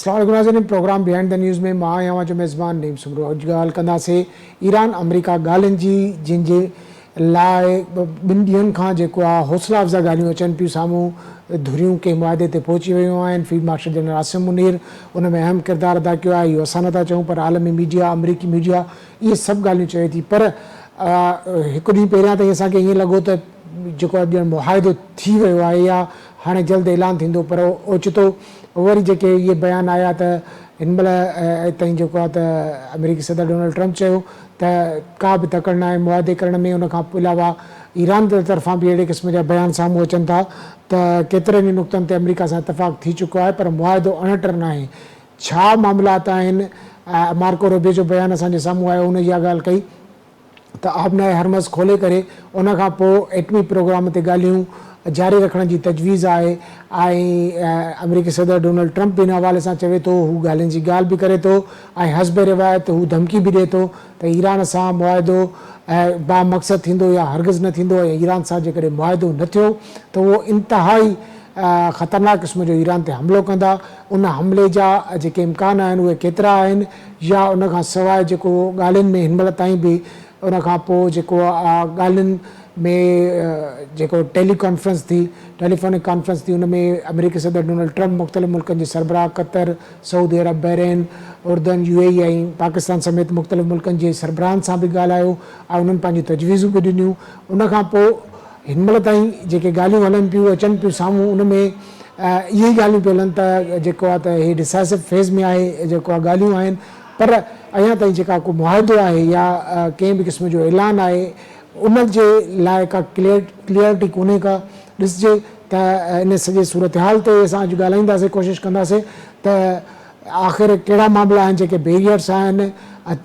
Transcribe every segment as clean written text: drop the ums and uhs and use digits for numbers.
अस्सलाम वालेकुम नाज़रीन, प्रोग्राम बिहाइंड द न्यूज़ में मां आहियां जो मेज़बान नीम सुमरो। अॼु ॻाल्हि कंदासीं ईरान अमेरिका ॻाल्हियुनि जी, जिनजे लाइ ॿिनि ॾींहंनि खां जेको आहे हौसला अफ़ज़ा ॻाल्हियूं अचनि पियूं साम्हूं। धुरियूं कंहिं मुआदे ते पहुची वियूं आहिनि। Field marshal general Asim Munir उन में अहम किरदारु अदा कयो आहे। इहो असां नथा चऊं, पर आलमी मीडिया, अमरीकी मीडिया इहे सभु ॻाल्हियूं चए थी। पर हिकु ॾींहुं पहिरियां ताईं असांखे ईअं लॻो त जेको अॼु मुआहिदो थी वियो आहे या हाणे जल्द ऐलान थींदो, पर ओचितो वरी जेके इहे बयान आया त हिन महिल ताईं जेको आहे त अमेरिकी सदर डोनाल्ड ट्रम्प चयो त का बि तकड़ि न आहे मुआदे करण में। उनखां अलावा ईरान जे तरफ़ां बि अहिड़े क़िस्म जा बयान साम्हूं अचनि था त केतिरनि ई नुक़्तनि ते अमेरिका सां इतफ़ाक़ थी चुको आहे, पर मुआदो अणटर न आहे। छा मामलात आहिनि? मार्को रूबियो जो बयानु असांजे साम्हूं आयो, उन इहा ॻाल्हि कई त आबनाए हरमज़ खोले करे उनखां पोइ एटमी प्रोग्राम ते ॻाल्हियूं जारी रखण जी तजवीज़ आहे। ऐं अमेरिकी सदर डोनाल्ड ट्रम्प बि हिन हवाले सां चवे थो, हू ॻाल्हियुनि जी ॻाल्हि बि करे थो ऐं हस्ब रिवायत हू धमकी बि ॾिए थो त ईरान सां मुआदो बामक़सद थींदो या हरगिज़ न थींदो। ऐं ईरान सां जेकॾहिं मुआदो न थियो त उहो इंतिहाई ख़तरनाक क़िस्म जो ईरान ते हमिलो कंदा। उन हमले जा जेके इम्कान आहिनि उहे केतिरा आहिनि, या उनखां सवाइ जेको ॻाल्हियुनि में हिन महिल ताईं बि उनखां पोइ जेको ॻाल्हियुनि में जेको टेलीकॉन्फ्रेंस थी, टेलीफोनिक कॉन्फ्रेंस थी, उन में अमेरिकी सदर डोनाल्ड ट्रम्प मुख़्तलिफ़ मुल्कनि जे सरबराह क़तर, सऊदी अरब, बहरेन, उर्दन, UAE ऐं पाकिस्तान समेत मुख़्तलिफ़ मुल्कनि जे सरबराहनि सां बि ॻाल्हायो ऐं उन्हनि पंहिंजी तजवीज़ूं बि ॾिनियूं। उनखां पोइ हिन महिल ताईं जेके ॻाल्हियूं हलनि पियूं, अचनि पियूं साम्हूं, उन में इहे ई ॻाल्हियूं पियूं हलनि त जेको आहे त इहे डिसाइसिव फेज़ में आहे, जेको आहे ॻाल्हियूं आहिनि। पर अञा ताईं जेका को मुआहिदो आहे या कंहिं बि क़िस्म जो ऐलान आहे, उन जे लाइ का क्लियरिटी कोन्हे का। ॾिसजे त इन सॼे सूरत हाल ते असां अॼु ॻाल्हाईंदासीं, कोशिशि कंदासीं त आख़िर कहिड़ा मामला आहिनि जेके बैरियर्स आहिनि।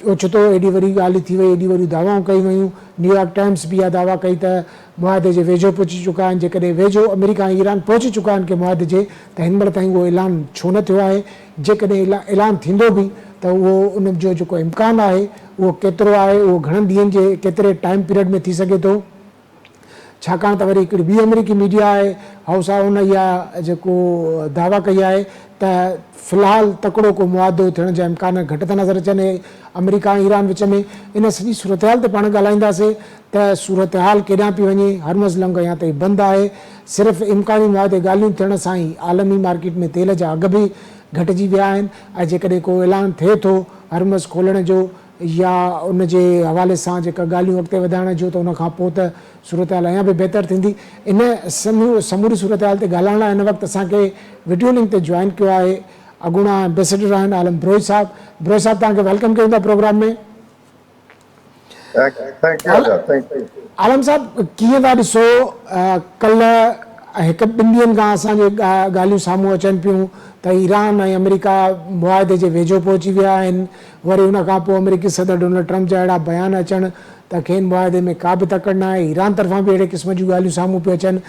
ओचितो एॾी वॾी ॻाल्हि थी वई, एॾी वॾियूं दावाऊं कई वयूं। न्यूयॉर्क टाइम्स बि इहा दावा कई त मुआदे जे वेझो पहुची चुका आहिनि। जेकॾहिं वेझो अमेरिका ऐं ईरान पहुची चुका आहिनि के मुआदे जे, त हिन महिल ताईं उहो ऐलान छो न थियो आहे? जेकॾहिं ऐलान थींदो बि त उहो उन जो जेको इम्कानु आहे उहो केतिरो आहे, उहो घणनि ॾींहंनि जे केतिरे टाइम पीरियड में थी सघे थो। छाकाणि त वरी हिकिड़ी ॿी अमेरिकी मीडिया आहे, हाउस आहे, उन इहा जेको दावा कई आहे त फ़िलहालु तकिड़ो को मुआदो थियण जा इम्कान घटि था नज़र अचनि अमेरिका ऐं ईरान विच में। इन सॼी सूरत हाल ते पाण ॻाल्हाईंदासीं त सूरत हाल केॾांहुं पई वञे। हरमज़ लंघ अञा ताईं बंदि आहे। सिर्फ़ु इम्कानी मुआदे ॻाल्हियूं थियण सां ई आलमी मार्केट में तेल जा अघ बि घटिजी विया आहिनि। ऐं जेकॾहिं को ऐलान थिए थो हरमज़ खोलण जो या उन जे हवाले सां जेका ॻाल्हियूं अॻिते वधाइण जो, त उनखां पोइ त सूरत हाल अञा बि बहितरु थींदी। इन समूरी सूरत हाल ते ॻाल्हाइण लाइ हिन वक़्तु असांखे वीडियो लिंक ते जॉइन कयो आहे अॻूणा एम्बेसडर आहिनि आलम ब्रोई साहब। ब्रोई साहब, तव्हांखे वेलकम कयूं था प्रोग्राम में। आलम साहब, कीअं था ॾिसो कल्ह हिकु ॿिनि ॾींहंनि खां असांजे ॻाल्हियूं साम्हूं अचनि पियूं त ईरान ऐं अमेरिका मुआदे जे वेझो पहुची विया आहिनि। वरी उनखां पोइ अमेरिकी सदर डोनाल्ड ट्रम्प जा अहिड़ा बयान अचनि त खेनि मुआदे में का बि तकड़ि न आहे। ईरान तरफ़ां बि अहिड़े क़िस्म जूं ॻाल्हियूं साम्हूं पियूं अचनि।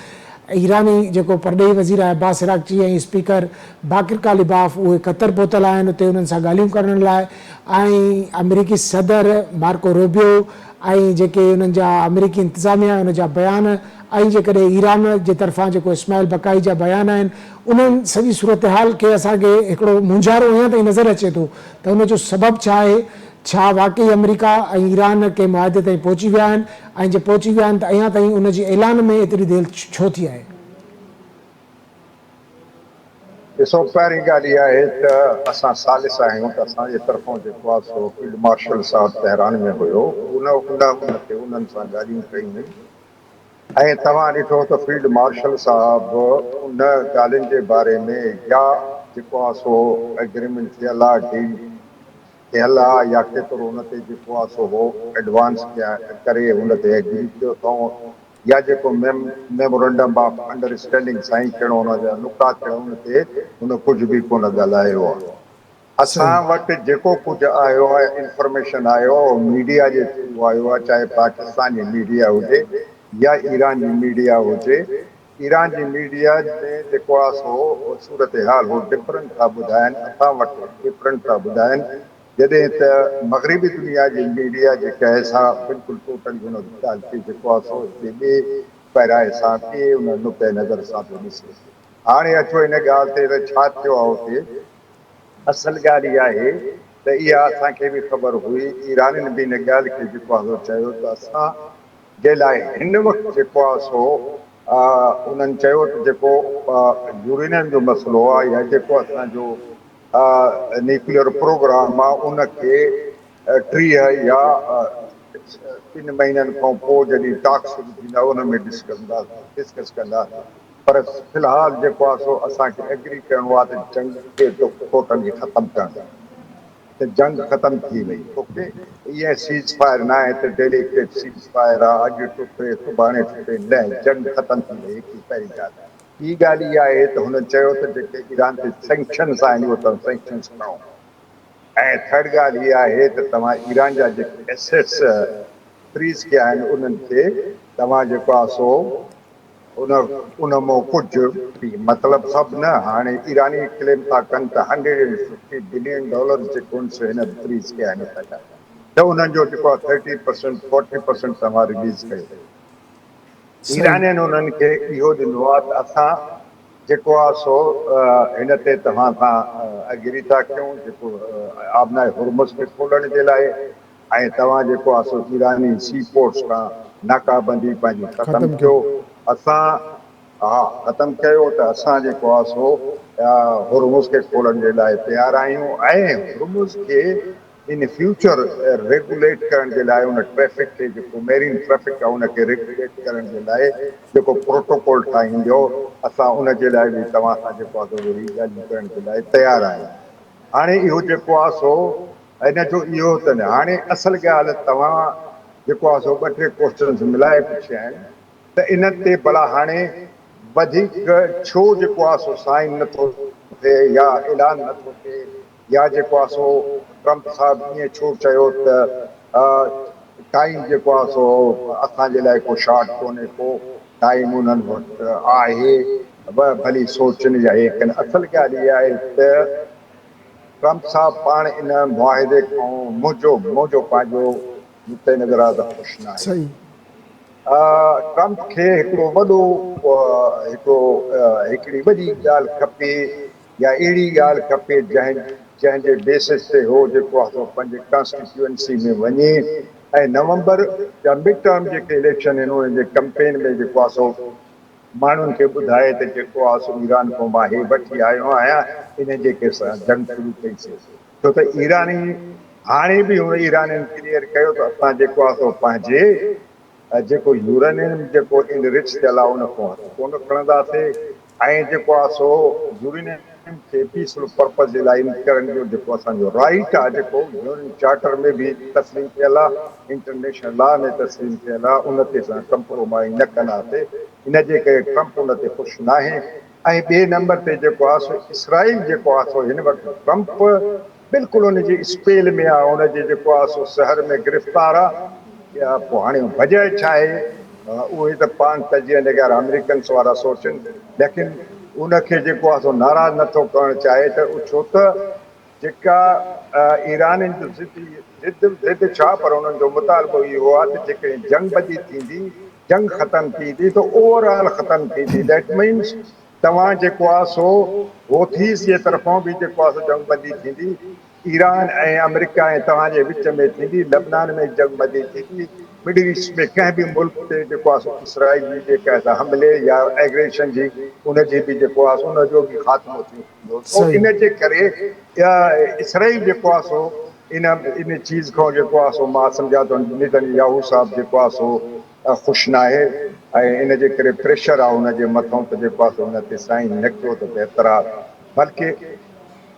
ईरानी जेको परॾेही वज़ीर आहे अब्बास अराग़ची ऐं स्पीकर बाक़िर कालिबाफ, उहे क़तर पहुतल आहिनि उते उन्हनि सां ॻाल्हियूं करण लाइ। ऐं अमेरिकी सदर मार्को रूबियो ऐं जेके उन्हनि जा अमेरिकी इंतिज़ामिया उन जा बयान, ऐं जेकॾहिं ईरान जे तरफ़ां जेको इस्माइल बकाई जा बयान आहिनि, उन्हनि सॼी सूरत हाल खे असांखे हिकिड़ो मुंझारो अञा ताईं नज़र अचे थो त उनजो सबबु छा आहे। छा वाक़ई अमेरिका ऐं ईरान के मुआदे ताईं पहुची विया आहिनि, ऐं जे पहुची विया आहिनि त अञा ताईं उन जे ऐलान में एतिरी देरि छो थी आहे? ॾिसो, पहिरीं ॻाल्हि इहा आहे त असां सालिस आहियूं त असांजे तरफ़ां जेको आहे सो फील्ड मार्शल साहिबु तेहरान में हुयो, उन्हनि सां ॻाल्हियूं कयूं। ऐं तव्हां ॾिठो त फील्ड मार्शल साहिबु उन ॻाल्हियुनि जे बारे में या जेको आहे सो एग्रीमेंट थियल आहे, डील थियल आहे, या केतिरो हुन ते जेको आहे सो हो एडवांस करे हुन ते एग्री कयो अथऊं, या जेको मेमोरेंडम ऑफ अंडरस्टैंडिंग साइन थियणो, हुन जा नुक़्ता थियणो, हुन ते हुन कुझु बि कोन ॻाल्हायो आहे। असां वटि जेको कुझु आयो आहे, इंफॉर्मेशन आयो आहे, मीडिया जे थ्रू आयो आहे, चाहे पाकिस्तान जी मीडिया हुजे या ईरान जी मीडिया हुजे। ईरान जी मीडिया में जेको आहे सो सूरत हाल हो डिफरेंट था ॿुधाइनि, असां वटि डिफरेंट था ॿुधाइनि। जॾहिं त मग़रिबी दुनिया जी मीडिया जेका आहे सा बिल्कुलु टोटली हुन ॻाल्हि खे जेको आहे सो ॿिए पैराए सां ॿिए नुक़्ते नज़र सां थो ॾिसे। हाणे अचो हिन ॻाल्हि ते त छा थियो आहे हुते। असल ॻाल्हि इहा आहे त इहा असांखे बि ख़बर हुई, ईराननि बि इन ॻाल्हि खे जेको आहे चयो त असां जे लाइ हिन वक़्तु जेको आहे सो उन्हनि चयो त जेको यूरेनियम जो मसइलो आहे या जेको असांजो न्यूक्लियर प्रोग्राम आहे उनखे 30 या 3 महीननि खां पोइ जॾहिं टॉक्स शुरू थींदा उन में डिस्कस कंदासीं। पर फ़िलहाल जेको आहे सो असांखे एग्री करिणो आहे त जंग खे टोटली ख़तमु करणु, त जंग ख़तमु थी वई। ओके, इहा सीज़ फायर न आहे त डेलीकेट सीज़ फायर आहे, अॼु टुटे सुभाणे टुटे, न, जंग ख़तमु थी वई। हिकु पहिरीं ॻाल्हि। ॿी ॻाल्हि इहा आहे त हुन चयो त जेके ईरान ते सैंक्शन्स आहिनि उहे तव्हां सैंक्शन्स खणो। ऐं थर्ड ॻाल्हि इहा आहे त तव्हां ईरान जा जेके एसेट्स फ्रीज़ कया आहिनि उन्हनि खे तव्हां जेको आहे सो उन मां कुझु मतिलबु सभु न, हाणे ईरानी क्लेम था कनि त $150 बिलियन जेको हिन फ्रीज़ कया आहिनि त उन्हनि जो जेको आहे 30% 40% तव्हां रिलीज़ कयो। सही। ईरानियुनि उन्हनि खे इहो ॾिनो आहे त असां जेको आहे सो हिन ते तव्हां सां एग्री था कयूं, जेको आबनाए हुर्मुज़ खे खोलण जे लाइ, ऐं तव्हां जेको आहे सो ईरानी सी पोर्ट्स खां नाकाबंदी पंहिंजी ख़तमु ख़त्म कयो। कयो। असां ख़तमु कयो त असां जेको आहे सो हुर्मुज़ खे खोलण जे लाइ तयारु आहियूं, ऐं हुर्मुज़ खे इन फ्यूचर रेगुलेट करण जे लाइ उन ट्रैफ़िक खे, जेको मेरीन ट्रैफ़िक आहे उनखे रेगुलेट करण जे लाइ जेको प्रोटोकॉल ठाहींदो, असां उन जे लाइ बि तव्हां सां जेको आहे सो ॻाल्हियूं करण जे लाइ तयारु आहियूं। हाणे इहो जेको आहे सो हिन जो इहो त न, हाणे असल ॻाल्हि तव्हां जेको आहे सो 2-3 क्वेश्चन्स मिलाए पुछिया आहिनि त इन ते भला हाणे वधीक छो जेको आहे सो साइन नथो थिए या ऐलान नथो थिए, या जेको आहे सो ट्रम्प साहिबु ईअं छो चयो त टाइम जेको आहे सो असांजे लाइ को शॉर्ट कोन्हे को, टाइम उन्हनि वटि आहे, भली सोचनि या हे कनि। असल ॻाल्हि इहा आहे त ट्रम्प साहिबु पाण इन मुआदे खां मुंहिंजो पंहिंजो नुक़्ते नज़र आहे त ख़ुशि न आहे। सही। ट्रम्प खे हिकिड़ो वॾो हिकिड़ी वॾी ॻाल्हि खपे, या अहिड़ी ॻाल्हि खपे जंहिंजे बेसिस ते हो जेको आहे सो पंहिंजे कॉन्स्टिट्यूएंसी में वञे, ऐं नवंबर जा मिड टर्म जेके इलेक्शन आहिनि उन्हनि जे कैंपेन में जेको आहे सो माण्हुनि खे ॿुधाए त जेको आहे सो ईरान खां मां हे वठी आयो आहियां, इन जेके जंग शुरू कईसीं। छो त ईरानी हाणे बि हुन ईरानियुनि क्लियर कयो त असां जेको आहे सो पंहिंजे जेको यूरेनियम जेको इनरिच थियल आहे उन खां हथ कोन खणंदासीं, ऐं जेको आहे सो यूरेनियम खे पीसफुल पर्पज़ जे लाइ करण जो जेको असांजो राइट आहे, जेको यूएन चार्टर में बि तस्लीम थियल आहे, इंटरनेशनल लॉ में तस्लीम थियल आहे, उन ते असां कंप्रोमाइज़ न कंदासीं। इन जे करे ट्रम्प उन ते ख़ुशि न आहे। ऐं ॿिए नंबर ते जेको आहे सो इसराइल जेको आहे सो हिन वक़्तु ट्रम्प बिल्कुलु उनजी स्पेल में आहे, उनजे जेको आहे सो शहर में गिरफ़्तार आहे। पोइ हाणे वजह छा आहे उहे त पाण तजिया लॻा अमेरिकन्स वारा सोचनि, लेकिन उनखे जेको आहे सो नाराज़ नथो करणु चाहे त छो त जेका ईराननि जो ज़िद छा, पर उन्हनि जो मुतालबो इहो आहे त जेकॾहिं जंग बदी थींदी, जंग ख़तमु थींदी त ओवरऑल ख़तमु थींदी। दैट मीन्स तव्हां जेको आहे सो होथीस जे तरफ़ां बि जेको आहे सो जंग बदी थींदी, ईरान ऐं अमेरिका ऐं तव्हांजे विच में थींदी, लबनान में जंग बदी थींदी, मिडिल ईस्ट में कंहिं बि मुल्क ते जेको आहे सो इसराइल जी जेका हमले या एग्रेशन जी उनजी बि जेको आहे सो उनजो बि ख़ात्मो थींदो। तो सही। इन जे करे इसराइल जेको आहे सो इन चीज़ खां जेको आहे सो मां सम्झां थो नेतन्याहू साहिबु जेको आहे सो ख़ुशि न आहे, ऐं इन जे करे प्रेशर आहे हुनजे मथां त जेको आहे सो हुन ते साइन न कयो त बहितर आहे। बल्कि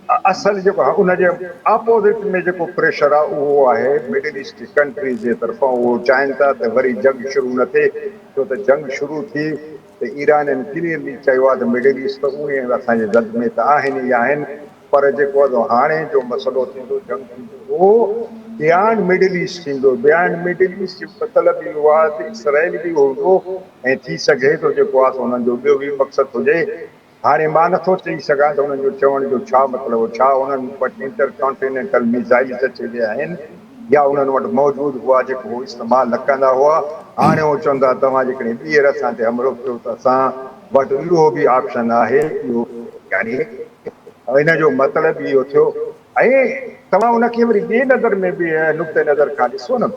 असल जेको आहे उनजे अपोज़िट में जेको प्रेशर आहे उहो आहे मिडिल ईस्ट कंट्रीज़ जे तरफ़ां। उहो चाहिनि था त वरी जंग शुरू न थिए, छो त जंग शुरू थी त ईराननि क्लियरली चयो आहे त मिडिल ईस्ट त उहे असांजे ज़द में त आहिनि ई आहिनि, पर जेको आहे हाणे जो मसइलो थींदो जंग थींदो उहो बियॉन्ड मिडिल ईस्ट थींदो। बियॉन्ड मिडिल ईस्ट जो मतिलबु इहो आहे त इसराइल बि हूंदो, ऐं थी सघे थो जेको आहे हुननि जो ॿियो बि मक़सदु हुजे। हाणे मां नथो चई सघां त हुननि जो चवण जो छा मतिलबु, छा उन्हनि वटि इंटर कॉन्टिनेंटल मिसाइल्स अची विया आहिनि, या उन्हनि वटि मौजूदु हुआ जेको उहो इस्तेमालु न कंदा हुआ। हाणे उहो चवंदा तव्हां जेकॾहिं ॿीहर असां ते हमिलो कयो त असां वटि इहो बि ऑप्शन आहे, इहो यानी इन जो मतिलबु इहो थियो। ऐं तव्हां उनखे वरी ॿिए नज़र में बि नुक़्ते नज़र खां ॾिसो न,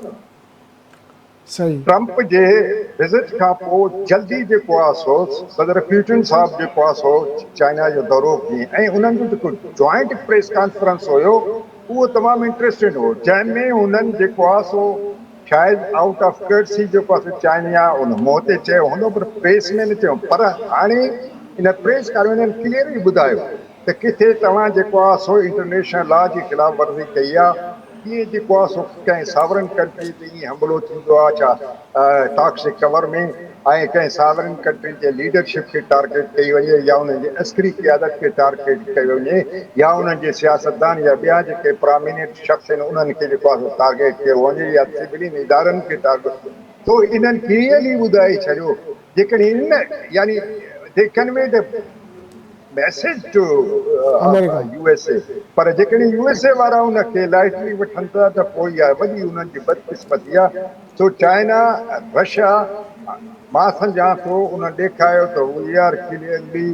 सही ट्रंप जे विज़िट खां पोइ जल्दी जेको आहे सो सदर पुतिन साहब जेको आहे सो चाइना जो दौरो कयईं, ऐं उन्हनि जो जेको जॉइंट प्रेस कॉन्फ्रेंस हुयो उहो तमामु इंट्रस्टिंग हो, जंहिंमें उन्हनि जेको आहे सो शायदि आउट ऑफ कर्सी जेको आहे चाइना उन मुंहं ते चयो हूंदो, पर प्रेस में न चयो। पर हाणे इन प्रेस कॉन्फ्रेंस क्लियर ई ॿुधायो त किथे तव्हां जेको आहे सो इंटरनेशनल लॉ जी ख़िलाफ़ वर्ज़ी कई आहे, कीअं जेको आहे सो कंहिं सावरन कंट्री ते ईअं हमलो थींदो आहे छा टॉक्सिक कवर में, ऐं कंहिं सावरन कंट्री जे लीडरशिप खे टारगेट कई वञे, या उन्हनि जे अस्करी क़यादत खे टारगेट कयो वञे, या उन्हनि जे सियासतदान या ॿिया जेके प्रोमिनेंट शख़्स आहिनि उन्हनि खे जेको आहे टारगेट कयो वञे, या सिविलियन इदारनि खे टारगेट। तो इन्हनि क्लियरली ॿुधाए छॾियो जेकॾहिं इन यानी दे convey the message to America USA, पर जेकॾहिं USA वारा उनखे लाइटली वठनि था त पोइ इहा वॾी उन्हनि जी बदकिस्मती आहे। सो चाइना रशिया मां सम्झां थो उन ॾेखारियो त we are clearly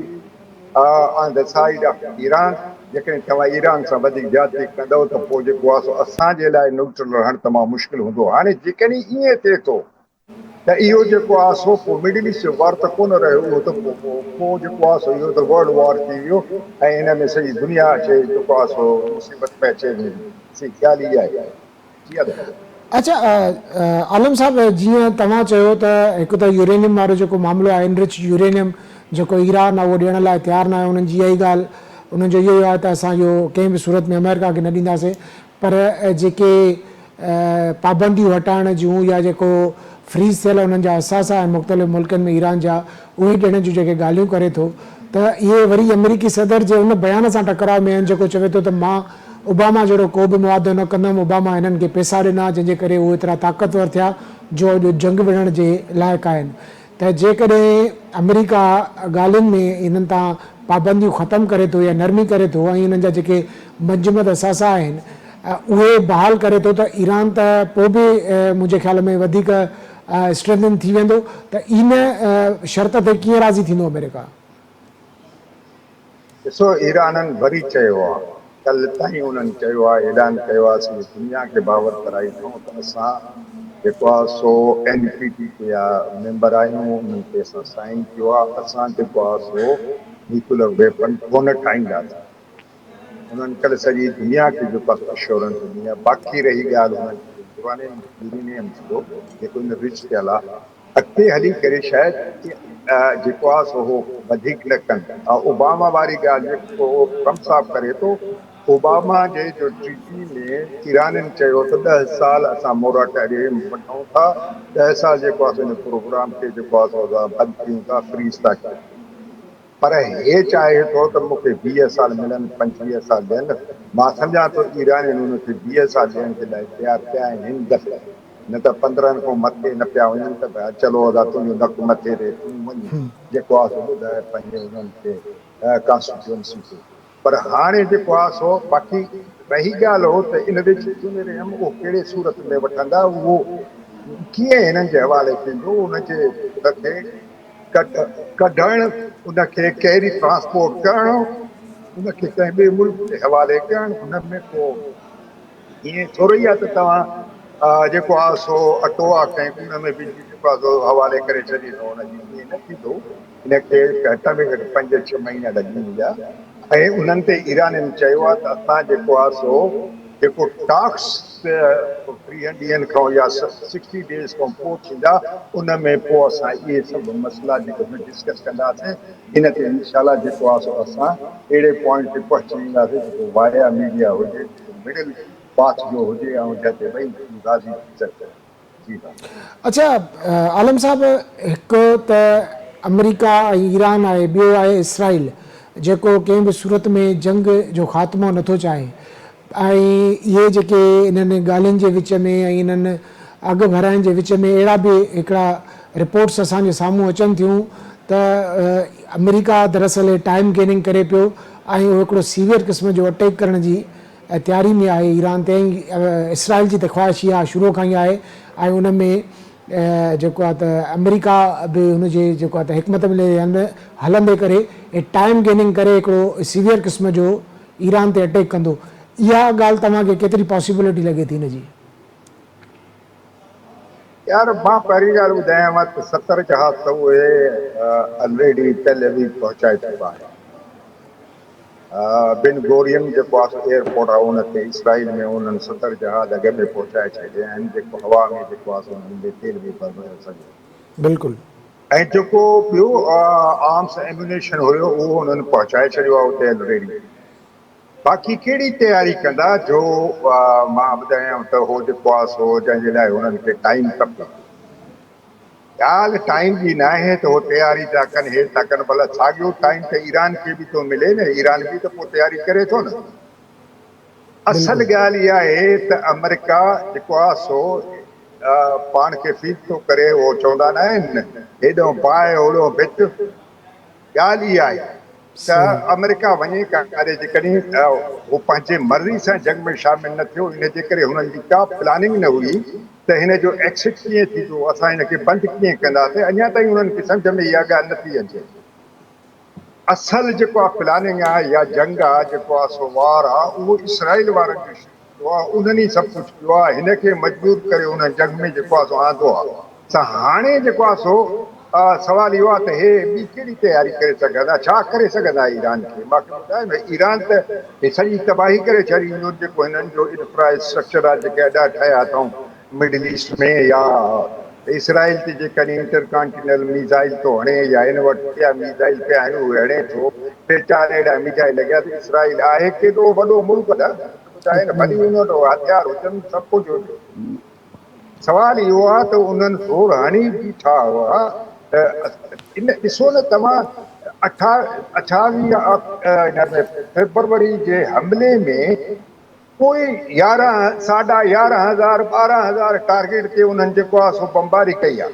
on the side of Iran. जेकॾहिं तव्हां ईरान सां वधीक ज्यादती कंदव त पोइ जेको आहे सो असांजे लाइ न्यूट्रल रहणु तमामु मुश्किल हूंदो। हाणे जेकॾहिं ईअं थिए थो त इहो जेको आहे सो पोइ मिडिल ईस्ट जो वार त कोन रहियो, उहो त पोइ जेको आहे सो इहो त वर्ल्ड वॉर थी वियो, ऐं इन में सॼी दुनिया अचे जेको आहे सो मुसीबत में अचे सी ॻाल्हि इहा आहे। जी आहे। अच्छा आलम साहब, जीअं तव्हां चयो त हिकु त यूरेनियम वारो जेको मामिलो आहे, इनरिच यूरेनियम जेको ईरान आहे उहो ॾियण लाइ तयारु न आहे, उन्हनि जी इहा ई ॻाल्हि उन्हनि जो इहो आहे त असां इहो कंहिं बि सूरत में अमेरिका खे न ॾींदासीं। पर जेके पाबंदियूं हटाइण जूं या जेको फ्रीज़ थियल उन्हनि जा असासा आहिनि मुख़्तलिफ़ मुल्कनि में ईरान जा, उहे ॾियण जूं जेके ॻाल्हियूं करे थो, त इहे वरी अमेरिकी सदर जे उन बयान सां टकराव में आहिनि जेको चवे थो त मां ओबामा जहिड़ो को बि मुआदो न कंदुमि, ओबामा हिननि खे पैसा ॾिना जंहिंजे करे उहे एतिरा ताक़तवर थिया जो अॼु जंग विढ़ण जे लाइक़ु आहिनि। त जेकॾहिं अमेरिका ॻाल्हियुनि में इन्हनि तां पाबंदियूं ख़तमु करे थो या नरमी करे थो, ऐं इन्हनि जा जेके मंजमद असासा आहिनि उहे बहाल करे थो, त ईरान त पोइ बि मुंहिंजे ख़्याल में वधीक स्ट्रेंथन थी वेंदो। त इन शर्त ते कीअं राज़ी थींदो अमेरिका? ॾिसो, ईराननि वरी चयो आहे, कल्ह ताईं उन्हनि चयो आहे, ऐलान कयो आहे असीं दुनिया खे बावर कराई अथऊं त असां जेको आहे सो NPT ते या मेंबर आहियूं, उन्हनि ते असां साइन कयो आहे, असां जेको आहे सो न्यूक्लियर वेपन कोन ठाहींदासीं। उन्हनि कल्ह सॼी दुनिया खे जेको आहे एश्योरेंस ॾिनी आहे। बाक़ी रही ॻाल्हि उन्हनि यूरेनियम जो जेको इन रिच थियल आहे, अॻिते हली करे शायदि जेको आहे सो उहो वधीक न कनि। ओबामा वारी ॻाल्हि जेको ट्रम्प साहब करे थो, ओबामा जे जो ट्रीटी में ईराननि चयो त 10 साल असां मोराटोरियम वठूं था, 10 साल जेको आहे हिन प्रोग्राम खे जेको आहे सो बंदि कयूं था, फ्रीज़ था कयूं। पर हे चाहे थो त मूंखे 20 साल मिलनि, 25 साल ॾियनि। मां सम्झां थो ईरानियुनि हुनखे 20 साल ॾियण जे लाइ तयारु थिया आहिनि हिन दफ़े, न त 15 खां मथे न पिया वञनि त चलो अदा तुंहिंजो नक मथे ते तूं वञ जेको आहे सो ॿुधाए पंहिंजे उन्हनि खे कॉन्स्टिट्यूंसी खे। पर हाणे जेको आहे सो बाक़ी रही ॻाल्हि हो त इन यूरेनियम उहो कहिड़े सूरत में वठंदा, उहो कीअं हिननि जे हवाले थींदो, उनखे उनखे कढणु, उनखे कैरी ट्रांसपोर्ट करणु, उनखे कंहिं ॿिए मुल्क जे हवाले करणु, हुन में को ईअं थोरी आहे त तव्हां जेको आहे सो अटो आहे कंहिं हुन में विझी जेको आहे सो हवाले करे छॾींदो, हुनजी ईअं न थींदो। इनखे घटि में घटि 5-6 महीना लॻी वेंदा। ऐं उन्हनि ते ईराननि चयो आहे त असां जेको आहे सो जेको टॉक्स 3 ॾींहंनि खां या 60 डेज़ खां पोइ थींदा, उन में पोइ असां इहे सभु मसइला जेको डिस्कस कंदासीं। इन ते इंशाल्लाह जेको आहे सो असां अहिड़े पॉइंट ते पहुची वेंदासीं जेको वाया मीडिया हुजे, मिडिल पाथ जो हुजे, ऐं जिते ॿई राज़ी थी सघनि। जी अच्छा आलम साहब, हिकु त अमेरिका ऐं ईरान आहे, ॿियो आहे इसराइल जेको कंहिं बि सूरत में जंग जो ख़ात्मो नथो चाहे। ऐं इहे जेके इन्हनि ॻाल्हियुनि जे विच में ऐं इन्हनि अघु भराइण जे विच में अहिड़ा बि हिकिड़ा रिपोर्ट्स असांजे साम्हूं अचनि थियूं त अमेरिका दरअसल टाइम गेनिंग करे पियो ऐं उहो हिकिड़ो सीवियर क़िस्म जो अटैक करण जी तयारी में आहे ईरान ते। इसराइल जी त ख़्वाहिश इहा शुरू खां ई आहे, ऐं उन में जेको आहे त अमेरिका बि हुनजे जेको आहे त हिकमत मिले हलंदे करे ऐं टाइम गेनिंग करे हिकिड़ो सीवियर क़िस्म जो ईरान ते अटैक कंदो, इहा ॻाल्हि तव्हांखे केतिरी पॉसिबिलिटी लॻे थी हिनजी? यार मां पहिरीं ॻाल्हि ॿुधायांव त 70 जहाज़ त उहे ऑलरेडी तेल अवीव पहुचाए चुका आहिनि। बिन गोरियन जेको आहे एयरपोर्ट आहे उन ते इसराइल में उन्हनि 70 जहाज़ अॻ में पहुचाए छॾिया आहिनि, जेको हवा में जेको आहे उन्हनि में तेल बि भरे सघे। बिल्कुलु। ऐं जेको ॿियो आर्म्स एम्यूनेशन हुयो उहो उन्हनि पहुचाए छॾियो आहे उते ऑलरेडी। बाक़ी कहिड़ी तयारी कंदा जो मां ॿुधायांव त उहो जेको आहे सो जंहिंजे लाइ हुननि खे टाइम खपे। ॻाल्हि टाइम जी न आहे त उहो तयारी था कनि, हे था कनि, भला साॻियो टाइम त ईरान खे बि थो मिले न, ईरान बि त पोइ तयारी करे थो न। असल ॻाल्हि इहा आहे त अमेरिका जेको आहे सो पाण खे फीड थो करे, उहो चवंदा न आहिनि हेॾो बाहि ओड़ो भित। ॻाल्हि इहा आहे त अमेरिका वञे काॾे जेकॾहिं उहो पंहिंजे मर्ज़ी सां जंग में शामिल न थियो, इन जे करे हुननि जी का प्लानिंग न हुई त हिन जो एक्सिट कीअं थींदो, असां हिनखे बंदि कीअं कंदासीं। अञा ताईं हुननि खे सम्झ में इहा ॻाल्हि नथी अचे। असल जेको आहे प्लानिंग आहे या जंग आहे जेको आहे सो वार आहे उहो इसराइल वारनि जो शुरू आहे, उन्हनि ई सभु कुझु कयो आहे, हिनखे मजबूर करे हुन जंग में जेको आहे सो आंदो आहे। त हाणे जेको आहे सो सवाल इहो आहे त हे ॿी कहिड़ी तयारी करे सघंदा, छा करे सघंदा ईरान खे? मूंखे ॿुधाए न, ईरान त सॼी तबाही करे छॾी, जेको हिननि जो इंफ्रास्ट्रक्चर आहे जेके अॾा ठाहिया अथऊं मिडल ईस्ट में, या इसराइल ते जेकॾहिं इंटरकॉन्टिनल मिसाइल थो हणे या हिन वटि ॿिया मिसाइल पिया आहिनि उहे हणे थो, 3-4 अहिड़ा मिसाइल लॻिया त इसराइल आहे केॾो वॾो मुल्क न, ॿुधाए न, भली हुन वटि हथियार हुजनि सभु कुझु हुजे। सवाल इहो आहे त उन्हनि ज़ोर हणी बीठा हुआ। इन ॾिसो न तव्हां 28 फरवरी जे हमले में कोई 11 साढा 11,000 12,000 टारगेट ते उन्हनि जेको आहे सो बमबारी कई आहे।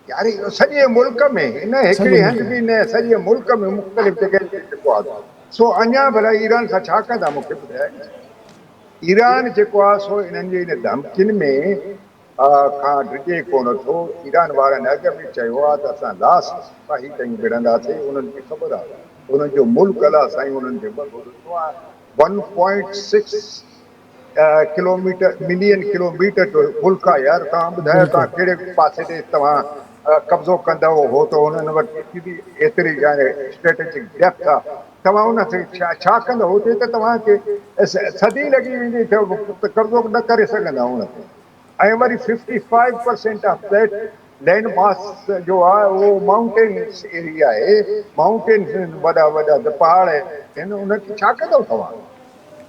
यार इहो सॼे मुल्क में, इन हिकिड़े हंधि बि न, सॼे मुल्क में मुख़्तलिफ़ जॻह ते जेको आहे सो अञा भला ईरान सां छा कंदा मूंखे ॿुधाए। ईरान जेको आहे सो इन्हनि जी इन धमकियुनि में खां डिॼे कोन थो। ईरान वारनि अॻ में चयो आहे त असां लास्ट सिपाही ताईं विढ़ंदासीं, उन्हनि खे ख़बर आहे उन्हनि जो मुल्क अला साईं उन्हनि खे ॿधो ॾिनो आहे। 1.6 मिलियन किलोमीटर जो मुल्क आहे यार। तव्हां ॿुधायो तव्हां कहिड़े पासे ते तव्हां कब्ज़ो कंदव, हो त हुननि वटि एतिरी स्ट्रेटेजिक डेप्थ आहे, तव्हां उन ते छा कंदव? हुते त तव्हांखे सदी लॻी वेंदी त कब्ज़ो न करे सघंदा हुन ते। ऐं वरी 55% ऑफ दैट लैंड मास जो आहे उहो माउंटेन्स एरिया आहे, माउंटेन्स वॾा वॾा पहाड़ आहिनि, उनखे छा कंदव तव्हां?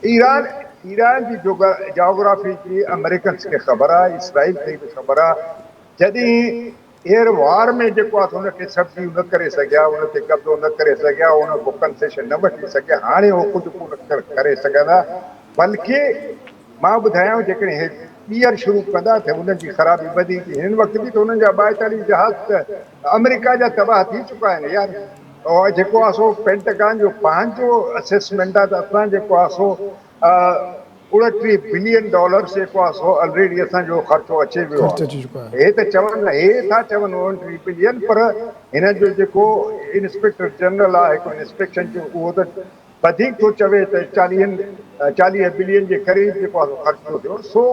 ईरान जी जोग्राफी जी अमेरिकन्स खे ख़बर आहे, इसराइल खे बि ख़बर आहे। जॾहिं एयर वार में जेको आहे हुनखे सब्सिडी न करे सघिया, उन ते कब्ज़ो न करे सघिया, उन खां कंसेशन न वठी सघिया, हाणे उहो कुझु कोन करे सघंदा। बल्कि मां ॿुधायांव जेकॾहिं हे ॿीहर शुरू कंदा त हुननि जी ख़राबी वधी थी। हिन वक़्तु बि त हुननि जा 42 जहाज़ त अमेरिका जा तबाह थी चुका आहिनि यार। और जेको आहे सो पेंटागन जो पंहिंजो असेसमेंट आहे त असां जेको आहे सो 29 बिलियन डॉलर जेको आहे सो ऑलरेडी असांजो ख़र्चो अचे वियो आहे। हे त चवनि, हे था चवनि 29 बिलियन, पर हिन जो जेको इंस्पेक्टर जनरल आहे हिकु इंस्पेक्शन जो, उहो त वधीक थो चवे त 40 बिलियन जे क़रीब जेको आहे ख़र्चो थियो। सो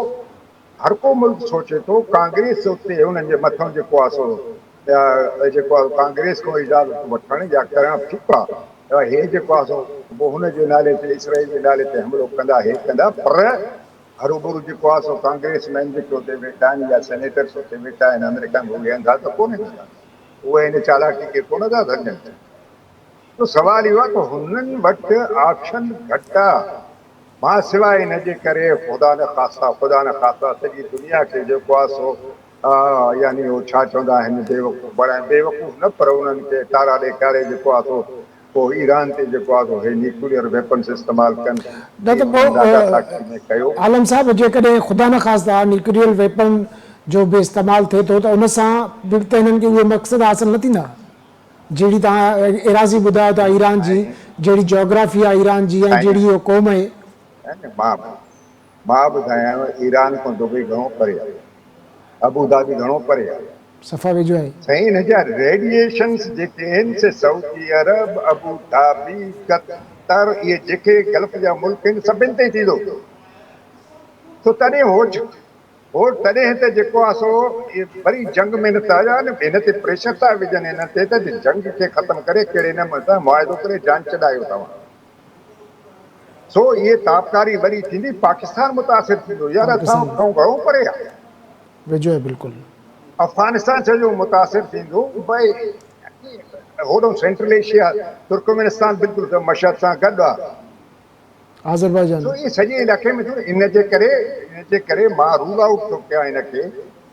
हर को मुल्क सोचे थो कांग्रेस उते हुननि जे मथां जेको आहे सो जेको आहे कांग्रेस खां इजाज़त वठणु या करणु ठीकु आहे। हे जेको आहे सो पोइ हुनजे नाले ते इसराइल जे नाले ते हमिलो कंदा, हे कंदा, पर हरूभरू जेको आहे सो कांग्रेस मैन जेके उते वेठा आहिनि या सेनेटर्स उते वेठा आहिनि अमेरिका में, उहे अंधा त कोन कंदा, उहे हिन चालाकी खे कोन था सम्झनि। त सवाल इहो आहे त हुननि वटि ऑप्शन घटि आहे। मां सवाइ हिन जे करे ख़ुदा न ख़ासा सॼी दुनिया खे जेको आहे सो यानी उहो छा चवंदा आहिनि, बेवकूफ़ बणाए, बेवकूफ़ न पर उन्हनि खे तारा ॾेखारे जेको आहे सो पोइ ईरान ते जेको आहे सो हे न्यूक्लियर वेपन्स इस्तेमालु कनि। न त पोइ आलम साहिब, जेकॾहिं ख़ुदा न ख़ास्ता न्यूक्लियर वेपन जो बि इस्तेमालु थिए थो त उन सां बि त हिननि खे उहे मक़सद हासिल न थींदा जहिड़ी तव्हां एराज़ी ॿुधायो था ईरान जी, जहिड़ी जोग्राफी आहे ईरान जी ऐं जहिड़ी इहो क़ौम आहे। मां ॿुधायांव ईरान खां दुबई घणो परे आहे। अबू धाबी घणो परे आहे सफ़ा वेझो आहे। साईं। हिन जा रेडिएशन्स जेके आहिनि से सऊदी अरब, अबू धाबी, कतर, इहे जेके गल्फ जा मुल्क आहिनि सभिनि ते थींदो। तो तॾहिं हो तॾहिं त जेको आहे सो वरी जंग में नथा न हिन ते प्रेशर था विझनि हिन ते त जंग खे ख़तमु करे कहिड़े नमूने सां मुआइदो करे जान छॾायो तव्हां। सो इहे ताबकारी वरी थींदी, पाकिस्तान मुतासिर थींदो। यार असां खां घणो परे आहे, वेझो आहे बिल्कुलु। अफ़गानिस्तान सॼो मुतासिर थींदो भई होॾो सेंट्रल एशिया, तुर्कमेनिस्तान बिल्कुलु मशहद सां गॾु आहे। आज़रबाईजान सो इहे सॼे इलाइक़े में इन जे करे मां रूल आउट थो कयां हिनखे।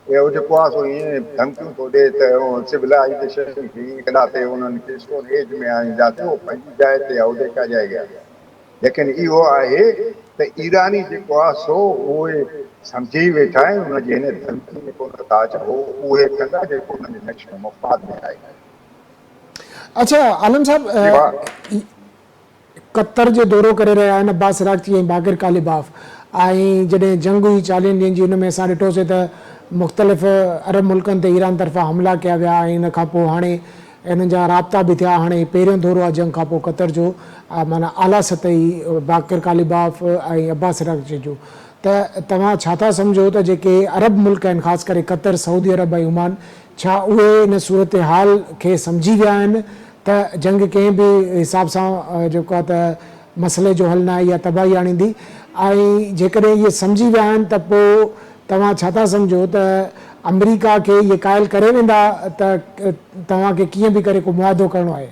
इहो जेको आहे सो ईअं धमकियूं थो ॾिए त सिविलाइज़ेशन खे ईअं कंदासीं, उन्हनि खे स्टोन एज में आणींदासीं, उहो पंहिंजी जाइ ते आहे, उते का जाएगा। लेकिन इहो आहे त ईरानी जेको आहे सो उहे सम्झी वेठा आहिनि, उनजी हिन धमकी में को नताज हो उहे कंदा जेको उन्हनि जे नेशनल मफ़ाद में आहे। अच्छा आलम साहब, कतर जो दौरो करे रहिया आहिनि अब्बास अराग़ची ऐं बाक़िर कालिबाफ, ऐं जॾहिं जंग हुई 40 ॾींहंनि जी, हुन में असां ॾिठोसीं त मुख़्तलिफ़ अरब मुल्कनि ते ईरान तरफ़ां हमला कया विया ऐं इन खां पोइ हाणे इन्हनि जा राब्ता बि थिया। हाणे पहिरियों दौरो आहे जंग खां पोइ कतर जो, माना आला सतही बाक़िर कालिबाफ ऐं अब्बास अराग़ची जो। त तव्हां छा था सम्झो त जेके अरब मुल्क आहिनि, ख़ासि करे कतर, सऊदी अरब ऐं ओमान, छा उहे इन सूरत हाल खे सम्झी विया आहिनि त जंग कंहिं बि हिसाब सां जेको आहे त मसइले जो हल न आहे या तबाही आणींदी, ऐं जेकॾहिं इहे सम्झी विया आहिनि त पोइ तव्हां छा था सम्झो त अमरीका खे इहे क़ाइल करे वेंदा त तव्हांखे कीअं बि करे को मुआदो करिणो आहे?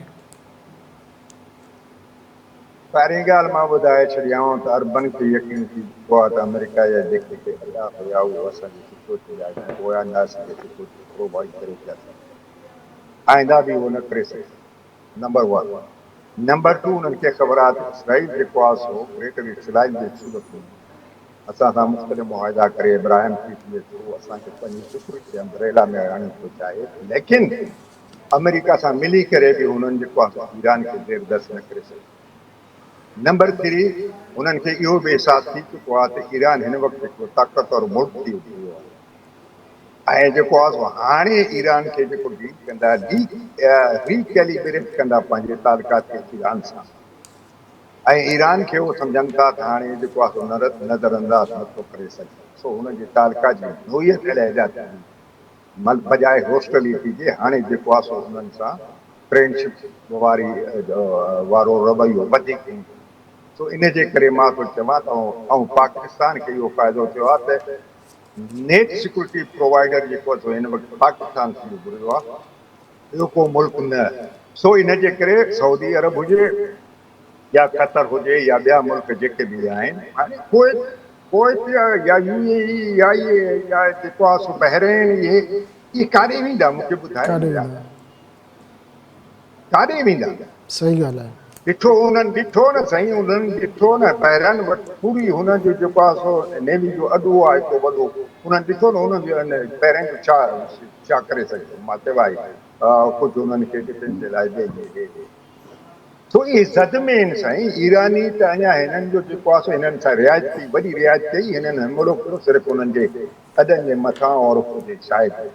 पहिरीं ॻाल्हि मां ॿुधाए छॾियांव त अरबनि खे यकीन थी चुको आहे त अमेरिका जा जेके अदा हुया उहे असांजी सिक्योरिटी लाइ पोयां अंदाज़ प्रोवाइड करे पिया सघनि, आईंदा बि उहो न करे सघे। नंबर 1। नंबर 2, उन्हनि खे ख़बर आहे त इसराइल जेको आहे सो ग्रेटर इसराइल जे सूरत में असां सां मुख़्तलिफ़ मुआहिदा करे इब्राहिम पीस जे थ्रू असांखे पंहिंजी सिक्योरिटी अम्ब्रेला में आणणु थो चाहे, लेकिन अमेरिका सां मिली करे बि हुननि जेको आहे ईरान खे देरदस्त न करे सघे। नंबर 3, उन्हनि खे इहो बि अहसासु थी चुको आहे त ईरान हिन वक़्तु हिकिड़ो ताक़तवर मुल्क थी वियो आहे, ऐं जेको आहे सो हाणे ईरान खे जेको डील कंदा रीकैलिब्रेट कंदा पंहिंजे तालुकात खे ईरान सां, ऐं ईरान खे उहो सम्झनि था त हाणे जेको आहे सो नज़र अंदाज़ नथो करे सघे। सो हुनजी तालुका जी नोयत अलहदा थी बजाए होस्टलिटी जे, हाणे जेको आहे सो हुननि सां फ्रेंडशिप वारो रवैयो वधीक ईंदो। सो इन जे करे मां थो चवां त ऐं पाकिस्तान खे इहो फ़ाइदो थियो आहे त नेट सिक्योरिटी प्रोवाइडर जेको आहे हिन वक़्तु पाकिस्तान थी घुरियो आहे, ॿियो को मुल्क न। सो इन जे करे सऊदी अरब हुजे या कतर हुजे या ॿिया मुल्क जेके बि आहिनि, हाणे कोई या UAE या इहे या जेको आहे सो बहरेन, इहे काॾे वेंदा मूंखे ॿुधाए न, काॾे वेंदा? सही ॻाल्हि आहे। ॾिठो उन्हनि ॾिठो न साईं, उन्हनि ॾिठो न बहरन वटि पूरी हुनजो जेको आहे सो नेवी जो अॾो आहे हिकु वॾो, उन्हनि ॾिठो न हुननि पहिरें जो छा करे सघियो। मां चवाई कुझु उन्हनि खे डिफेंस जे लाइ ॾे। सो इहे ज़द में आहिनि साईं। ईरानी त अञा हिननि जो जेको आहे सो हिननि सां रिआयत कई, वॾी रिआयत कई, हिननि हमिलो कयो सिर्फ़ु हुननि जे अॾनि जे मथां और हुजे शायदि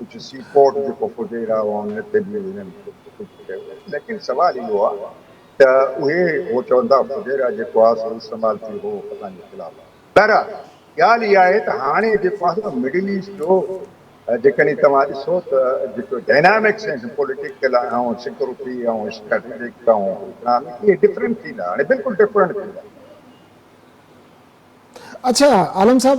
कुझु सी पोर्ट जेको फुजेरा हुन ते बि हिननि कुझु कयो। लेकिन सुवालु इहो आहे त उहे चवंदा फुजेरा जेको आहे सो इस्तेमालु थी हो असांजे ख़िलाफ़। बहरहाल ॻाल्हि इहा आहे त हाणे जेको आहे मिडिल ईस्ट जो जेकॾहिं तव्हां ॾिसो त जेको डायनामिक्स आहिनि पॉलिटिकल ऐं सिक्योरिटी ऐं स्ट्रेटेजिक ऐं इकनॉमिक, इहे डिफरेंट थींदा, हाणे बिल्कुलु डिफरेंट थींदा। अच्छा आलम साहब,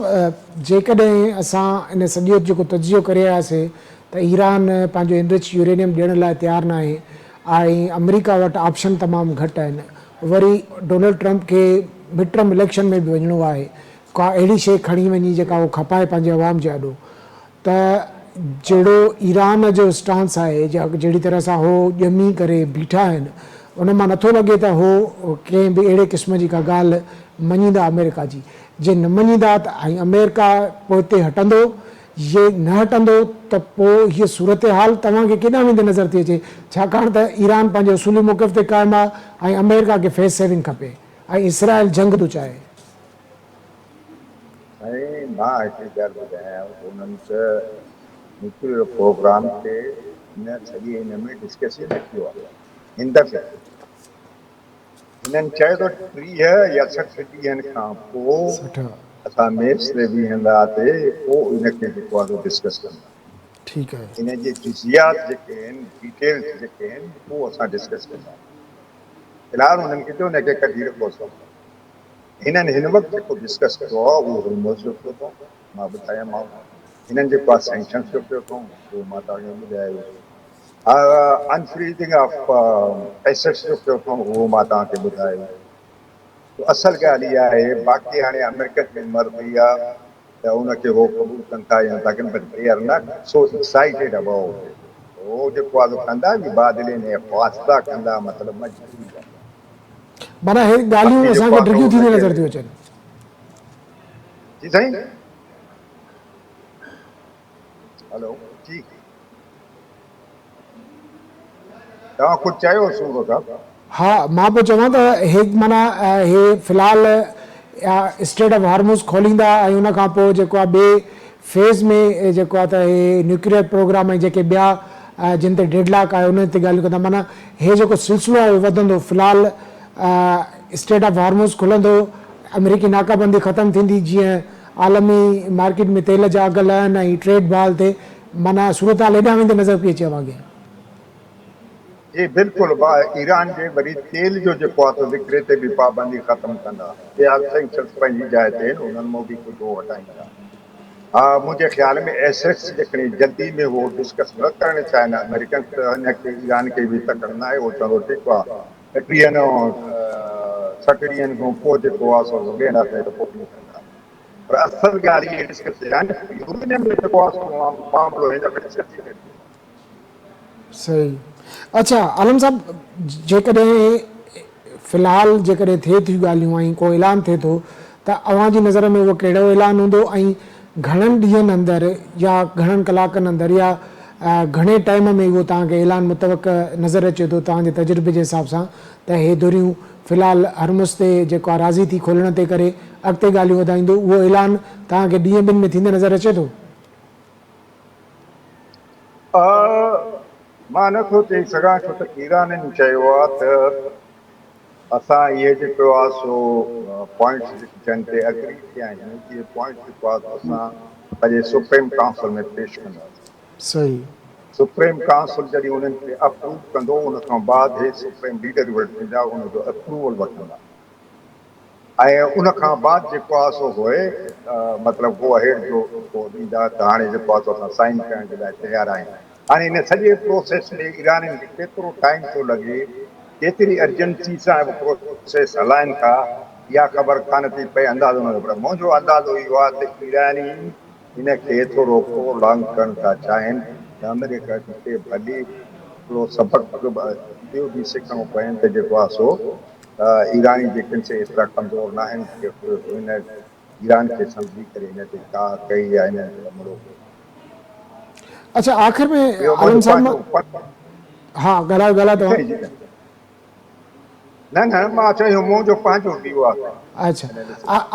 जेकॾहिं असां इन सॼो जेको तजियो करे आयासीं त ईरान पंहिंजो इनरिच यूरेनियम ॾियण लाइ तयारु न आहे ऐं अमेरिका वटि ऑप्शन तमामु घटि आहिनि, वरी डोनाल्ड ट्रंप खे मिड टर्म इलेक्शन में बि वञिणो आहे, का अहिड़ी शइ खणी वञी जेका उहो खपाए पंहिंजे अवाम जे आॾो, त जहिड़ो ईरान जो स्टांस आहे, जहिड़ी तरह सां उहो ॼमी करे बीठा आहिनि, उन मां नथो लॻे त उहो कंहिं बि अहिड़े क़िस्म जी का ॻाल्हि मञींदा अमेरिका जी। जे न मञींदा त ऐं अमेरिका पोइ हिते हटंदो, जे न हटंदो त पोइ हीअ सूरत हाल तव्हांखे केॾांहुं वेंदे नज़र थी अचे, छाकाणि त ईरान पंहिंजे उसूली मौक़िफ़ ते क़ाइमु आहे ऐं अमेरिका खे फेस सेविंग खपे ऐं इसराइल जंग थो चाहे। ऐं मां हिकिड़ी ॻाल्हि ॿुधायां उन्हनि न्यूक्लियर प्रोग्राम खे हिन सॼी हिन में डिस्कस न कयो आहे हिन दफ़े हिननि चयो त 30 या 60 ॾींहंनि खां पोइ सुठो, असां मेट्स ते बीहंदासीं पोइ हिनखे जेको आहे डिस्कस कंदा ठीकु आहे। हिन जे जुज़ियात जेके आहिनि डिटेल्स जेके आहिनि उहो असां डिस्कस कंदा फ़िलहाल हुननि खे चयो हिनखे कढी रखोसि हिननि हिन वक़्तु जेको डिस्कस कयो आहे उहो होर्मुज़ जो कयो अथऊं मां ॿुधायोमांव हिननि जेको आहे सैंक्शन्स जो कयो अथऊं उहो मां तव्हांखे ॿुधायो अनफ्रीजिंग ऑफ एसेट्स जो कयो अथऊं उहो मां तव्हांखे ॿुधायो असल ॻाल्हि इहा आहे बाक़ी हाणे अमेरिकन जी मर्ज़ी आहे त उनखे उहो क़बूल कनि था या नथा कनि but they are not so excited about it उहो जेको आहे कंदा बि बादले में वास्ता कंदा मतिलबु मजबूरी आहे माना हे ॻाल्हियूं बाक़ी जेको असांखे आहे डिघियूं थोरो थींदियूं नज़र लॻियल थियूं अचनि। जी साईं हलो जी तव्हां कुझु चयो सूरो साहब हा, मां पियो चवां त हे माना हे फ़िलहालु स्टेट ऑफ हार्मोस खोलींदा ऐं उन खां पोइ जेको आहे ॿिए फेज़ में जेको आहे त हे न्यूक्लियर प्रोग्राम ऐं जेके ॿिया जिन ते डेडलॉक आहे उन ते ॻाल्हियूं कंदा माना हे जेको सिलसिलो आहे उहो वधंदो फ़िलहालु स्टेट ऑफ हार्मोस खुलंदो अमेरिकी नाकाबंदी ख़तमु थींदी जीअं आलमी मार्केट में तेल जा अघ लहनि ऐं ट्रेड बहाल थिए माना सूरत हाल हेॾां वेंदे नज़र पई अचे अॻियां। जी बिल्कुलु ईरान जे वरी तेल जो जेको आहे त विकिरे ते बि पाबंदी ख़तमु कंदा इहा सैंक्शन्स पंहिंजी जाइ ते आहिनि उन्हनि मां बि कुझु हटाईंदा हा मुंहिंजे ख़्याल में एसेट्स जेकॾहिं जल्दी में उहो डिस्कस न करणु चाहिनि अमेरिकन त हिनखे ईरान खे बि तकड़ि न आहे उहो चवंदो ठीकु आहे 30 60 ॾींहंनि खां पोइ जेको आहे सो वेंदासीं त पोइ कंदा पर असल ॻाल्हि इहा डिस्कस यूरेनियम में जेको आहे मामिलो हिन में डिस्कस थी करे सही। अच्छा आलम साहब जेकॾहिं फ़िलहालु जेकॾहिं थिए थियूं ॻाल्हियूं ऐं को ऐलान थिए थो त अव्हां जी नज़र में उहो कहिड़ो ऐलान हूंदो ऐं घणनि ॾींहंनि अंदरि या घणनि कलाकनि अंदरि या घणे टाइम में उहो तव्हांखे ऐलान मुतवक़ नज़र अचे थो तव्हांजे तजुर्बे जे हिसाब सां त हे दूरियूं फ़िलहालु हरमुज़ ते जेको आहे राज़ी थी खोलण ते करे अॻिते ॻाल्हियूं वधाईंदो उहो ऐलान तव्हांखे ॾींहं ॿिनि में थींदे नज़र अचे थो? मां नथो चई सघां छो त ईराननि चयो आहे त असां इहे जेको आहे सो पॉइंट्स जन ते एग्री थिया आहियूं इहे पॉइंट्स जेको आहे असां पंहिंजे सुप्रीम काउंसिल में पेश कंदासीं सही सुप्रीम काउंसिल जॾहिं उन्हनि खे अप्रूव कंदो उन खां बाद हे सुप्रीम लीडर वठंदा उनजो अप्रूवल वठंदा ऐं उन खां बाद जेको आहे सो होए मतिलबु गो अहेड जो ॾींदा त हाणे जेको आहे सो असां साइन करण जे लाइ तयारु आहियूं हाणे हिन सॼे प्रोसेस में ईराननि खे केतिरो टाइम थो लॻे केतिरी अर्जेंसी सां प्रोसेस हलाइनि था इहा ख़बर कान थी पए अंदाज़ो नथो पर मुंहिंजो अंदाज़ो इहो आहे त ईरानी हिनखे थोरो प्रोलॉन्ग करणु था चाहिनि त अमेरिका खे भली हिकिड़ो सबक़ु ॿियो बि सिखणो पवनि त जेको आहे सो ईरानी जेके से एतिरा कमज़ोर न आहिनि हिन ईरान खे सम्झी करे हिन ते का कई आहे हिननि ते हमिलो अच्छा आख़िर में ॿियो आलम मुंहिंजो साहब पंहिंजो हा ॻाल्हायो ॻाल्हायो जी तव्हां। साईं जी साईं न न मां चयो मुंहिंजो पंहिंजो व्यू आहे अच्छा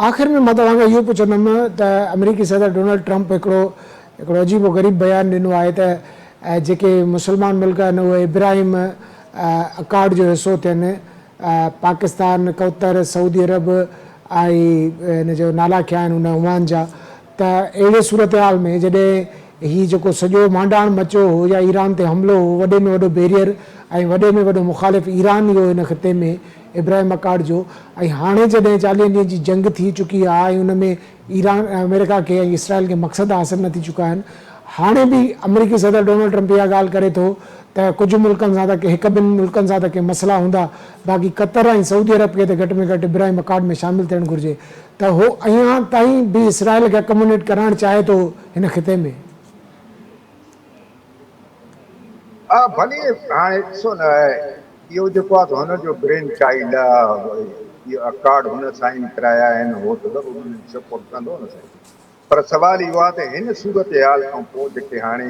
आख़िर में मां तव्हांखे इहो पुछंदुमि त अमेरिकी सदर डोनाल्ड ट्रंप हिकिड़ो अजीबो ग़रीब बयानु ॾिनो आहे त जेके मुस्लमान मुल्क आहिनि उहे इब्राहिम अकाड जो हिसो थियनि पाकिस्तान कतर सऊदी अरब ऐं हिन जो नाला खया आहिनि उन ओमान जा त अहिड़े सूरत हाल में जॾहिं हीउ जेको सॼो मांडाण मचियो हो या ईरान ते हमिलो हो वॾे में वॾो बैरियर ऐं वॾे में वॾो मुखालिफ़ ईरान हुयो हिन ख़िते में इब्राहिम अकाड जो ऐं हाणे जॾहिं 40 ॾींहंनि जी जंग थी चुकी आहे ऐं उन में ईरान अमेरिका खे ऐं इसराइल खे मक़सद हासिल न थी चुका आहिनि हाणे बि अमेरिकी सदर डोनाल्ड ट्रंप इहा ॻाल्हि करे थो त कुझु मुल्कनि सां त हिकु ॿिनि मुल्कनि सां त के मसइला हूंदा बाक़ी कतर ऐं सऊदी अरब खे त घटि में घटि इब्राहिम अकाड में शामिलु थियणु घुरिजे त उहो अञा ताईं बि इसराइल खे अकोमोडेट करणु चाहे थो हिन ख़िते में। हा भली हाणे ॾिसो न इहो जेको आहे हुनजो ब्रेन चाइल्ड आहे इहो अकाड हुन साइन कराया आहिनि उहो त ज़रूरु उन्हनि सपोर्ट कंदो न साईं पर सुवाल इहो आहे त हिन सूरत हाल खां पोइ जेके हाणे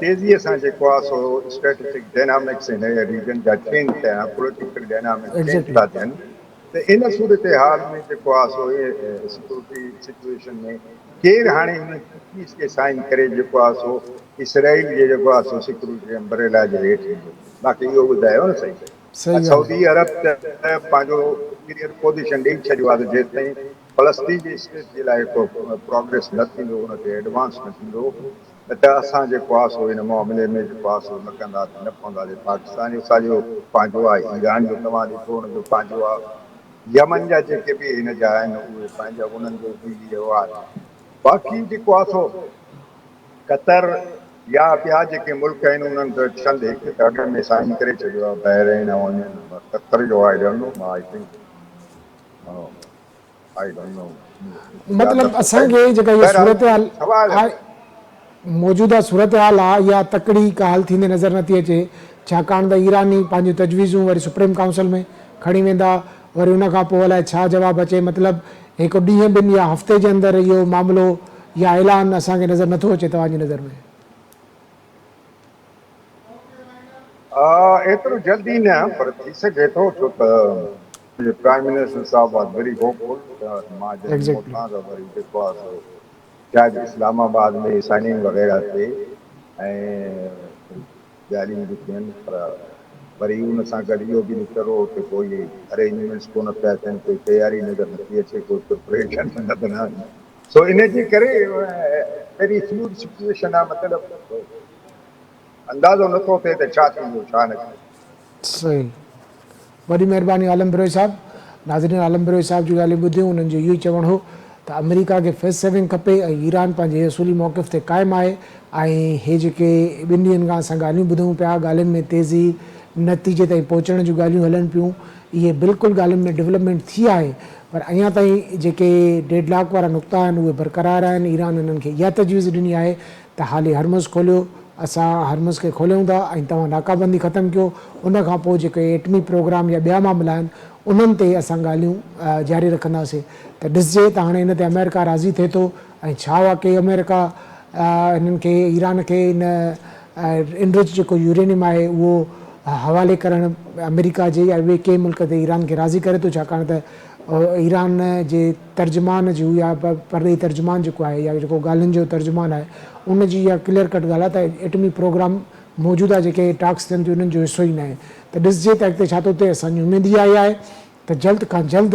तेज़ीअ सां जेको आहे सो स्ट्रेटेजिक डायनामिक्स हिन रीजन जा चेंज थिया पॉलिटिकल डायनामिक्स चेंज एग्ज़ैक्टली था थियनि त इन सूरत हाल में जेको आहे सो सिक्योरिटी सिचुएशन में केरु हाणे हिन पीस खे साइन करे जेको आहे सो इसराइल जे जेको आहे सो सिक्योरिटी अम्ब्रेला जे हेठि ईंदो। बाक़ी इहो ॿुधायो न सही। सही ॻाल्हि सऊदी अरब त पंहिंजो क्लियर पोज़ीशन ॾेई छॾियो आहे त जेसिताईं फ़लस्तीन जी स्टेट जे लाइ को प्रोग्रेस न थींदो, हुनखे एडवांस न थींदो, न त असां जेको आहे सो हिन मामले में जेको आहे सो न कंदासीं, न पवंदासीं। पाकिस्तान असांजो पंहिंजो आहे, ईरान जो तव्हां ॾिठो हुनजो पंहिंजो आहे, यमन जा जेके बि हिन जा आहिनि उहे पंहिंजा, उन्हनि जो बि इहो आहे। बाक़ी जेको आहे सो कतर या ॿिया जेके मुल्क आहिनि उन्हनि त चंद हिकु अॻ में साइन करे छॾियो आहे, बहरीन ऐं कतर जो I don't know, I think I don't know. मतिलबु असांखे जेका इहा सूरत हाल आहे, मौजूदा सूरत हाल आहे, इहा तकड़ी का हल थींदे नज़र नथी अचे, छाकाणि त ईरानी पंहिंजूं तजवीज़ूं वरी सुप्रीम काउंसिल में खणी वेंदा, वरी उन खां पोइ अलाए छा जवाबु अचे। मतिलबु हिकु ॾींहं ॿिनि या हफ़्ते जे अंदरि इहो मामिलो या ऐलान असांखे नज़र नथो अचे तव्हांजी नज़र में? एतिरो जल्दी न, पर थी सघे थो, छो त प्राइम मिनिस्टर साहब वाज वेरी होपफुल। मां जॾहिं मोटां त वरी जेको आहे सो शायदि इस्लामाबाद में साइनिंग वग़ैरह थिए ऐं ॻाल्हियूं बि थियनि, पर वरी उन सां गॾु इहो बि निकिरो कि कोई अरेंजमेंट्स कोन पिया थियनि, कोई तयारी नज़र नथी अचे, कोई प्रिपरेशन नज़र न आई। सो इन जे करे वेरी फ्लूइड सिचुएशन आहे। मतिलबु अंदाज़ो नथो थिए त छा थींदो छा न थींदो। सही, वॾी महिरबानी आलम बिरोई साहिबु। नाज़रीन, आलम बिरोई साहिब जी ॻाल्हियूं ॿुधियूं, उन्हनि जो इहो ई चवणु हो त अमेरिका खे फेस सेविंग खपे ऐं ईरान पंहिंजे असूली मौक़िफ़ ते क़ाइमु आहे। ऐं हे जेके ॿिनि ॾींहंनि खां असां ॻाल्हियूं ॿुधूं पिया, ॻाल्हियुनि में तेज़ी, नतीजे ताईं पहुचण जूं ॻाल्हियूं हलनि पियूं, इहे बिल्कुलु ॻाल्हियुनि में डेवलपमेंट थी आहे, पर अञा ताईं जेके डेडलॉक वारा नुक़्ता आहिनि उहे बरक़रार आहिनि। ईरान हिननि खे इहा तजवीज़ ॾिनी आहे त हाली हरमुज़ खोलियो, असां हरमुज़ खे खोलियूं था ऐं तव्हां नाकाबंदी ख़तमु कयो। उन खां पोइ जेके एटमी प्रोग्राम या ॿिया मामला आहिनि उन्हनि ते असां ॻाल्हियूं जारी रखंदासीं। त ॾिसजे त हाणे हिन ते अमेरिका राज़ी थिए थो ऐं छा वाकई अमेरिका हिननि खे, ईरान खे इन इनरिच जेको यूरेनियम आहे उहो हवाले करणु अमेरिका जे या ॿिए कंहिं मुल्क ते ईरान खे राज़ी करे थो, छाकाणि त ईरान जे तर्जुमान जूं या परदेही तर्जुमान जेको आहे या जेको ॻाल्हियुनि जो तर्जुमान आहे उन जी इहा क्लियर कट ॻाल्हि आहे त एटमी प्रोग्राम मौजूदा जेके टाक्स थियनि थियूं उन्हनि जो हिसो ई न आहे। त ॾिसजे त अॻिते छा थो थिए। असांजी उमेदु इहा ई आहे त जल्द खां जल्द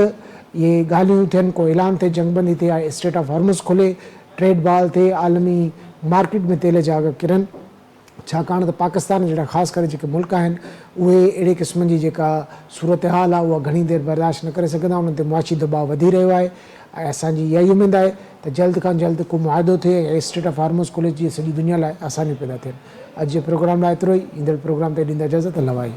इहे ॻाल्हियूं थियनि, को ऐलान थिए, जंगबंदी थिए, स्ट्रेट ऑफ हॉर्मुज़ खुले, ट्रेड बहाल थिए, आलमी मार्केट में तेल जा अघ किरनि, छाकाणि त पाकिस्तान जहिड़ा ख़ासि करे जेके मुल्क आहिनि उहे अहिड़े क़िस्म जी जेका सूरत हाल आहे उहा घणी देरि बर्दाश्त न करे सघंदा, उन्हनि ते मुआशी दबाव वधी रहियो आहे। ऐं असांजी इहा ई उमेदु आहे त जल्द खां जल्द को मुआदो थिए ऐं स्ट्रेट ऑफ हॉर्मुज़ खुले, जीअं सॼी दुनिया लाइ आसानियूं पैदा थियनि। अॼु जे प्रोग्राम लाइ एतिरो ई। ईंदड़ प्रोग्राम ते ॾींदा इजाज़त। लवाई।